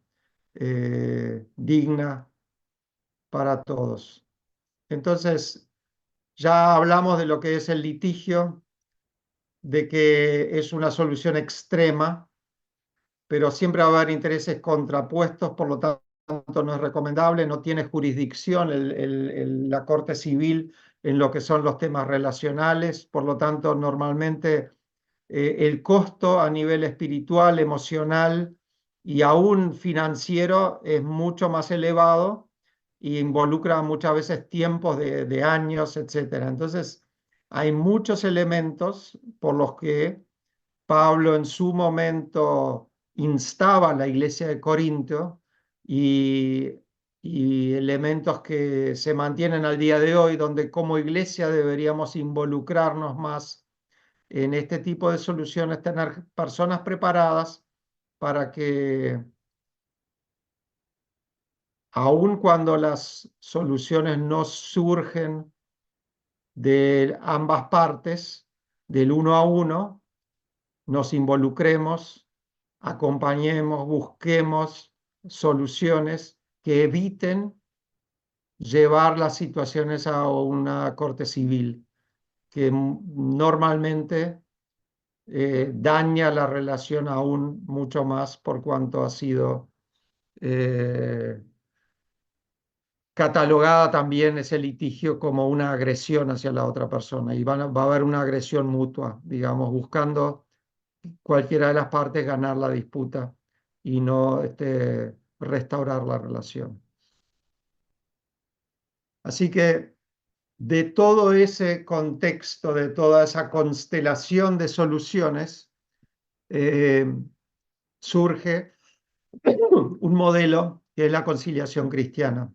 digna para todos. Entonces, ya hablamos de lo que es el litigio, de que es una solución extrema, pero siempre va a haber intereses contrapuestos, por lo tanto no es recomendable, no tiene jurisdicción la Corte Civil en lo que son los temas relacionales, por lo tanto normalmente el costo a nivel espiritual, emocional y aún financiero es mucho más elevado e involucra muchas veces tiempos de años, etcétera. Entonces, hay muchos elementos por los que Pablo en su momento instaba a la iglesia de Corinto y, y elementos que se mantienen al día de hoy, donde como iglesia deberíamos involucrarnos más en este tipo de soluciones, tener personas preparadas para que, aun cuando las soluciones no surgen de ambas partes, del uno a uno, nos involucremos, acompañemos, busquemos soluciones que eviten llevar las situaciones a una corte civil, que normalmente daña la relación aún mucho más por cuanto ha sido eh, catalogada también ese litigio como una agresión hacia la otra persona y va a haber una agresión mutua, digamos, buscando cualquiera de las partes ganar la disputa y no restaurar la relación. Así que de todo ese contexto, de toda esa constelación de soluciones, eh, surge un modelo que es la conciliación cristiana,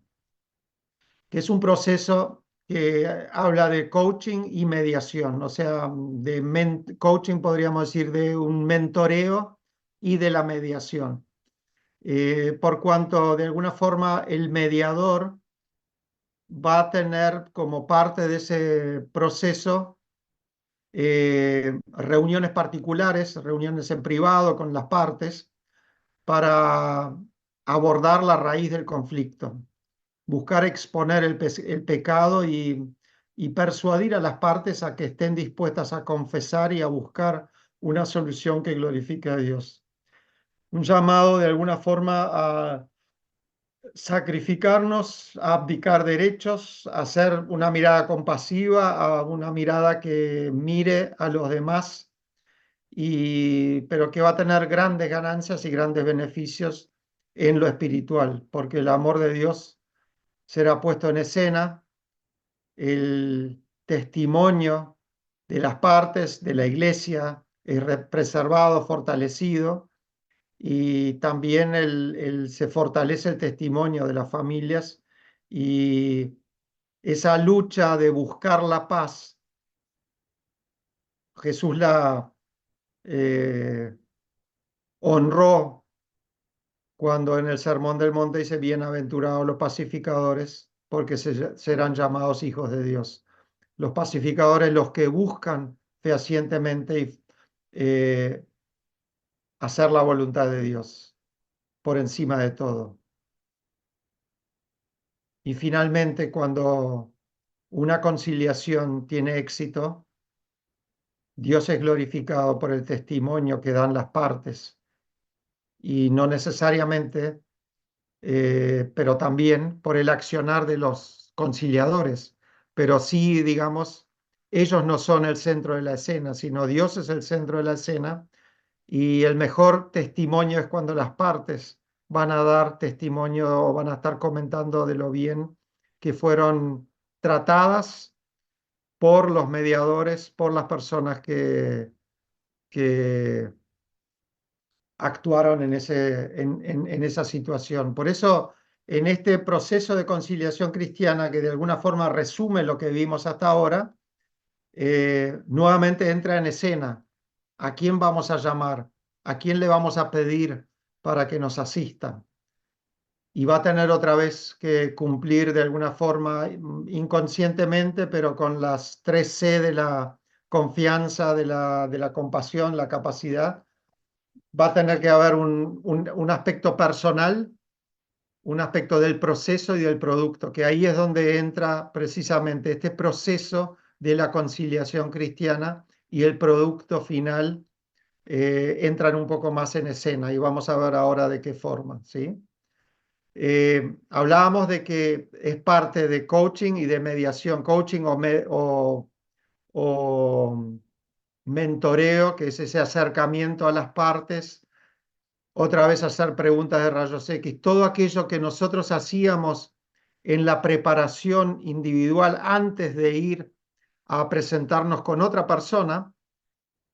que es un proceso que habla de coaching y mediación, o sea, de coaching podríamos decir de un mentoreo y de la mediación. Por cuanto de alguna forma el mediador va a tener como parte de ese proceso reuniones particulares, reuniones en privado con las partes para abordar la raíz del conflicto, buscar exponer el pecado y persuadir a las partes a que estén dispuestas a confesar y a buscar una solución que glorifique a Dios. Un llamado de alguna forma a sacrificarnos, a abdicar derechos, a hacer una mirada compasiva, a una mirada que mire a los demás, pero que va a tener grandes ganancias y grandes beneficios en lo espiritual, porque el amor de Dios será puesto en escena, el testimonio de las partes de la iglesia es preservado, fortalecido, y también se fortalece el testimonio de las familias y esa lucha de buscar la paz. Jesús la eh, honró cuando en el Sermón del Monte dice, bienaventurados los pacificadores, porque serán llamados hijos de Dios. Los pacificadores, los que buscan fehacientemente eh, hacer la voluntad de Dios por encima de todo. Y finalmente, cuando una conciliación tiene éxito, Dios es glorificado por el testimonio que dan las partes y no necesariamente, pero también por el accionar de los conciliadores. Pero sí, digamos, ellos no son el centro de la escena, sino Dios es el centro de la escena y el mejor testimonio es cuando las partes van a dar testimonio o van a estar comentando de lo bien que fueron tratadas por los mediadores, por las personas que actuaron en esa situación. Por eso, en este proceso de conciliación cristiana, que de alguna forma resume lo que vimos hasta ahora, nuevamente entra en escena. ¿A quién vamos a llamar? ¿A quién le vamos a pedir para que nos asista? Y va a tener otra vez que cumplir de alguna forma inconscientemente, pero con las 3 C de la confianza, de la compasión, la capacidad. Va a tener que haber un aspecto personal, un aspecto del proceso y del producto, que ahí es donde entra precisamente este proceso de la conciliación cristiana y el producto final entran un poco más en escena y vamos a ver ahora de qué forma, ¿sí? Hablábamos de que es parte de coaching y de mediación, coaching o mentoreo, que es ese acercamiento a las partes, otra vez hacer preguntas de rayos X, todo aquello que nosotros hacíamos en la preparación individual antes de ir a presentarnos con otra persona,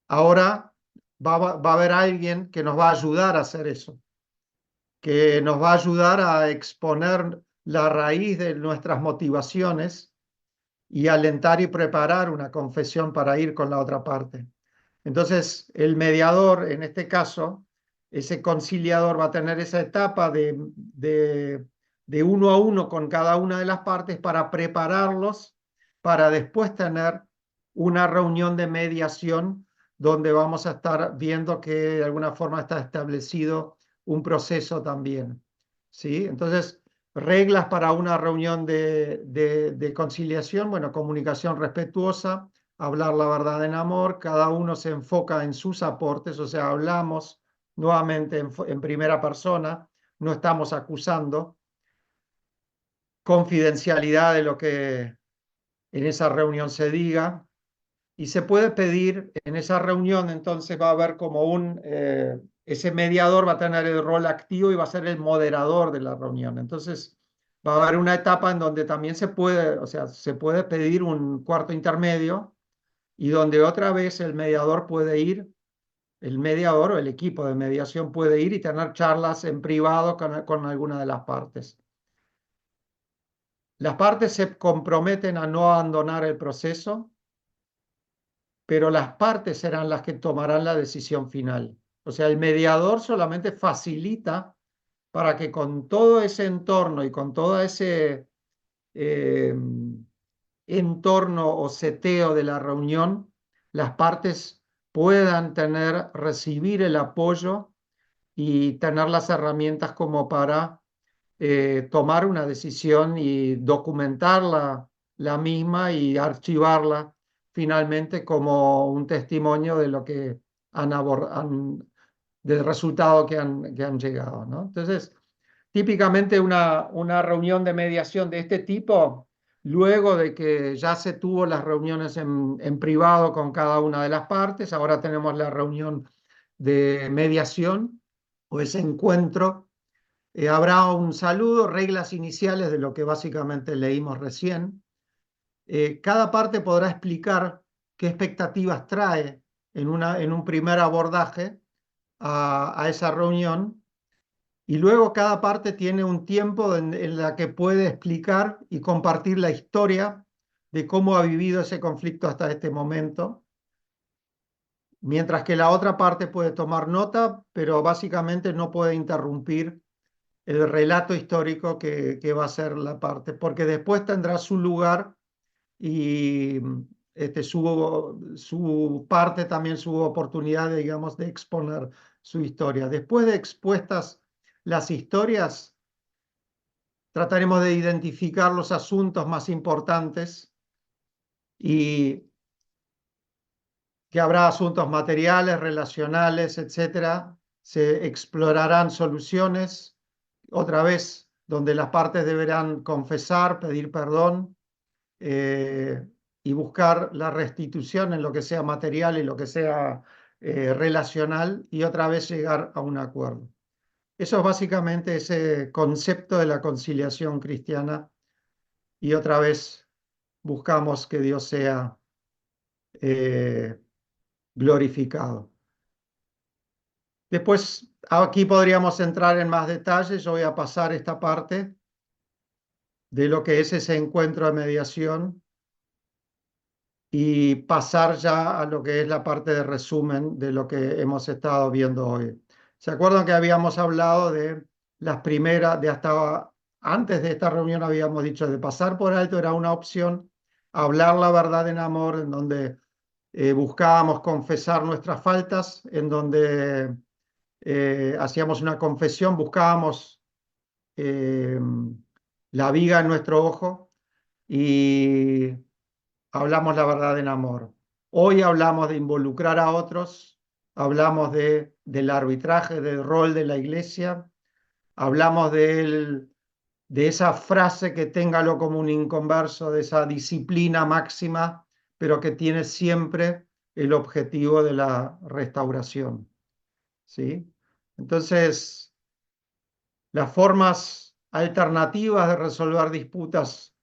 ahora va a haber alguien que nos va a ayudar a hacer eso, que nos va a ayudar a exponer la raíz de nuestras motivaciones y alentar y preparar una confesión para ir con la otra parte. Entonces, el mediador, en este caso, ese conciliador va a tener esa etapa de uno a uno con cada una de las partes para prepararlos para después tener una reunión de mediación donde vamos a estar viendo que de alguna forma está establecido un proceso también. ¿Sí? Entonces, reglas para una reunión de conciliación, bueno, comunicación respetuosa, hablar la verdad en amor, cada uno se enfoca en sus aportes, o sea, hablamos nuevamente en primera persona, no estamos acusando, confidencialidad de lo que en esa reunión se diga, y se puede pedir en esa reunión, entonces va a haber como ese mediador va a tener el rol activo y va a ser el moderador de la reunión. Entonces va a haber una etapa en donde también se puede, o sea, se puede pedir un cuarto intermedio y donde otra vez el mediador puede ir el mediador o el equipo de mediación puede ir y tener charlas en privado con alguna de las partes. Las partes se comprometen a no abandonar el proceso, pero las partes serán las que tomarán la decisión final. O sea, el mediador solamente facilita para que con todo ese entorno y con todo ese eh, entorno o seteo de la reunión, las partes puedan recibir el apoyo y tener las herramientas como para tomar una decisión y documentarla la misma y archivarla finalmente como un testimonio de lo que del resultado que han llegado, ¿no? Entonces, típicamente una reunión de mediación de este tipo, luego de que ya se tuvo las reuniones en privado con cada una de las partes, ahora tenemos la reunión de mediación o ese encuentro. Habrá un saludo, reglas iniciales de lo que básicamente leímos recién. Cada parte podrá explicar qué expectativas trae en un primer abordaje a esa reunión, y luego cada parte tiene un tiempo en la que puede explicar y compartir la historia de cómo ha vivido ese conflicto hasta este momento, mientras que la otra parte puede tomar nota, pero básicamente no puede interrumpir el relato histórico que va a ser la parte, porque después tendrá su lugar y su parte también, su oportunidad, digamos, de exponer su historia. Después de expuestas las historias, trataremos de identificar los asuntos más importantes y que habrá asuntos materiales, relacionales, etcétera. Se explorarán soluciones, otra vez, donde las partes deberán confesar, pedir perdón eh, y buscar la restitución en lo que sea material y lo que sea relacional, y otra vez llegar a un acuerdo. Eso es básicamente ese concepto de la conciliación cristiana, y otra vez buscamos que Dios sea eh, glorificado. Después, aquí podríamos entrar en más detalles. Yo voy a pasar esta parte de lo que es ese encuentro de mediación y pasar ya a lo que es la parte de resumen de lo que hemos estado viendo hoy. ¿Se acuerdan que habíamos hablado de las primeras, de hasta antes de esta reunión habíamos dicho de pasar por alto era una opción, hablar la verdad en amor, en donde buscábamos confesar nuestras faltas, en donde hacíamos una confesión, buscábamos eh, la viga en nuestro ojo y hablamos la verdad en amor. Hoy hablamos de involucrar a otros, hablamos del arbitraje, del rol de la iglesia, hablamos de esa frase que téngalo como un inconverso, de esa disciplina máxima, pero que tiene siempre el objetivo de la restauración. ¿Sí? Entonces, las formas alternativas de resolver disputas.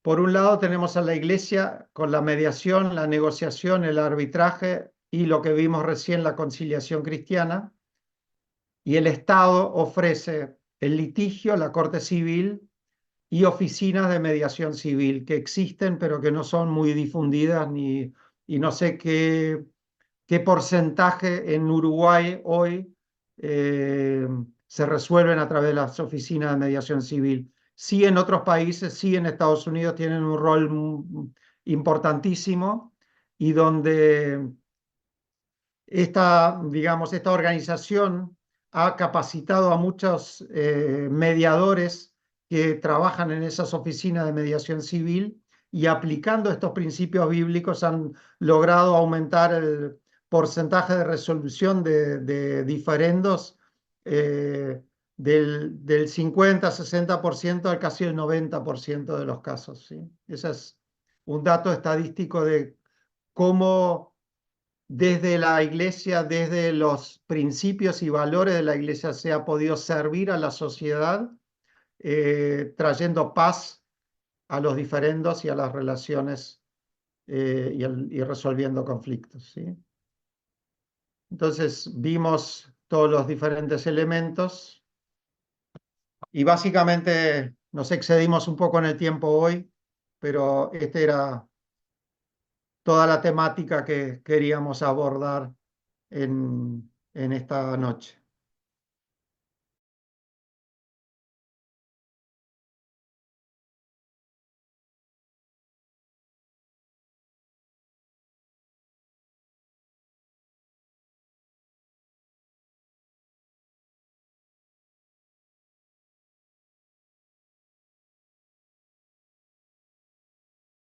Por un lado tenemos a la Iglesia con la mediación, la negociación, el arbitraje y lo que vimos recién, la conciliación cristiana. Y el Estado ofrece el litigio, la corte civil y oficinas de mediación civil que existen pero que no son muy difundidas y no sé qué porcentaje en Uruguay hoy eh, se resuelven a través de las oficinas de mediación civil. Sí, en otros países, sí, en Estados Unidos tienen un rol importantísimo, y donde digamos, esta organización ha capacitado a muchos mediadores que trabajan en esas oficinas de mediación civil, y aplicando estos principios bíblicos han logrado aumentar el porcentaje de resolución de diferendos del 50-60% al casi el 90% de los casos, ¿sí? Ese es un dato estadístico de cómo desde la iglesia, desde los principios y valores de la iglesia, se ha podido servir a la sociedad, trayendo paz a los diferendos y a las relaciones y resolviendo conflictos, ¿sí? Entonces vimos todos los diferentes elementos y básicamente nos excedimos un poco en el tiempo hoy, pero esta era toda la temática que queríamos abordar en esta noche.